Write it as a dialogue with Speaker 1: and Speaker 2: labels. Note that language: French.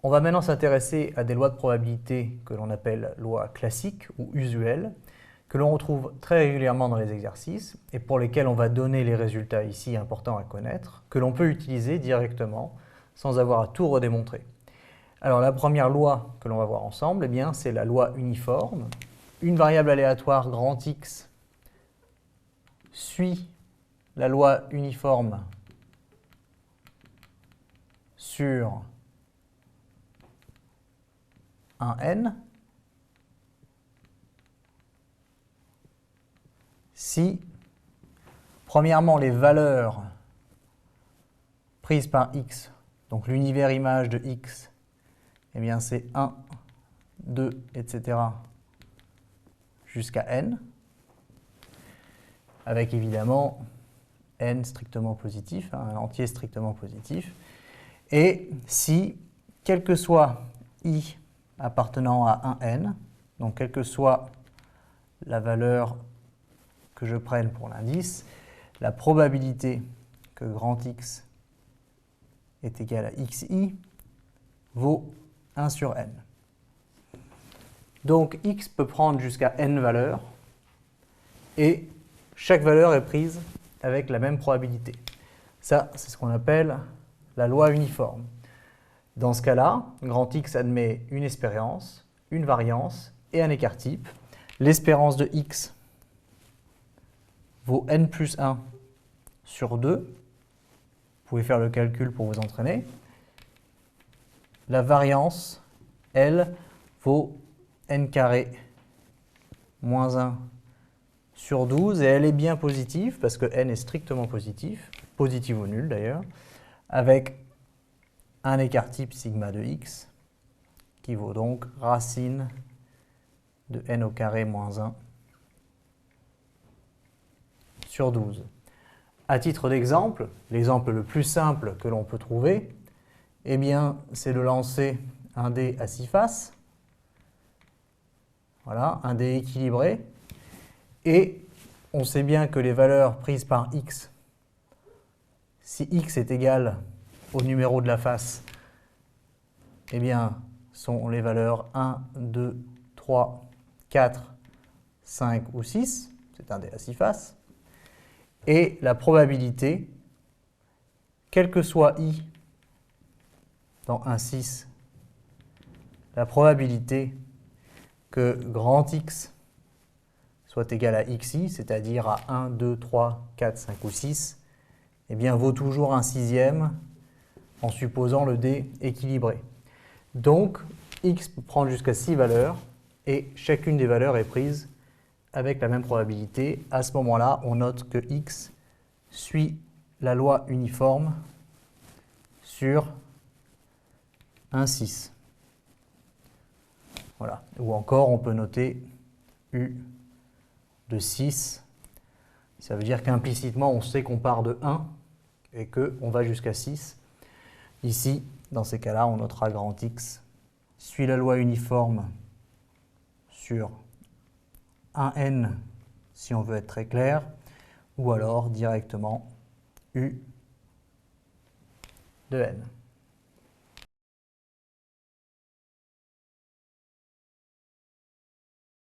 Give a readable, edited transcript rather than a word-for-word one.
Speaker 1: On va maintenant s'intéresser à des lois de probabilité que l'on appelle lois classiques ou usuelles, que l'on retrouve très régulièrement dans les exercices et pour lesquelles on va donner les résultats ici importants à connaître, que l'on peut utiliser directement sans avoir à tout redémontrer. Alors la première loi que l'on va voir ensemble, eh bien, c'est la loi uniforme. Une variable aléatoire grand X suit la loi uniforme sur un n si, premièrement, les valeurs prises par x, donc l'univers image de x, eh bien c'est 1, 2, etc. jusqu'à n, avec évidemment n strictement positif, un entier strictement positif, et si, quel que soit i appartenant à un n, donc quelle que soit la valeur que je prenne pour l'indice, la probabilité que grand X est égal à xi vaut 1 sur n. Donc x peut prendre jusqu'à n valeurs et chaque valeur est prise avec la même probabilité. Ça, c'est ce qu'on appelle la loi uniforme. Dans ce cas-là, grand X admet une espérance, une variance et un écart type. L'espérance de x vaut n plus 1 sur 2. Vous pouvez faire le calcul pour vous entraîner. La variance, elle, vaut n carré moins 1 sur 12. Et elle est bien positive, parce que n est strictement positif, positif ou nul d'ailleurs, avec un écart type sigma de x, qui vaut donc racine de n au carré moins 1 sur 12. À titre d'exemple, l'exemple le plus simple que l'on peut trouver, eh bien, c'est de lancer un dé à 6 faces. Voilà, un dé équilibré. Et on sait bien que les valeurs prises par x, si x est égal au numéro de la face, eh bien, sont les valeurs 1, 2, 3, 4, 5 ou 6. C'est un dé à 6 faces. Et la probabilité, quel que soit i dans 1, 6, la probabilité que grand X soit égal à xi, c'est-à-dire à 1, 2, 3, 4, 5 ou 6, eh bien, vaut toujours un sixième en supposant le dé équilibré. Donc, x peut prendre jusqu'à 6 valeurs et chacune des valeurs est prise avec la même probabilité. À ce moment-là, on note que x suit la loi uniforme sur un 6. Voilà. Ou encore, on peut noter u de 6. Ça veut dire qu'implicitement, on sait qu'on part de 1 et qu'on va jusqu'à 6. Ici, dans ces cas-là, on notera grand X suit la loi uniforme sur un n, si on veut être très clair, ou alors directement u de n.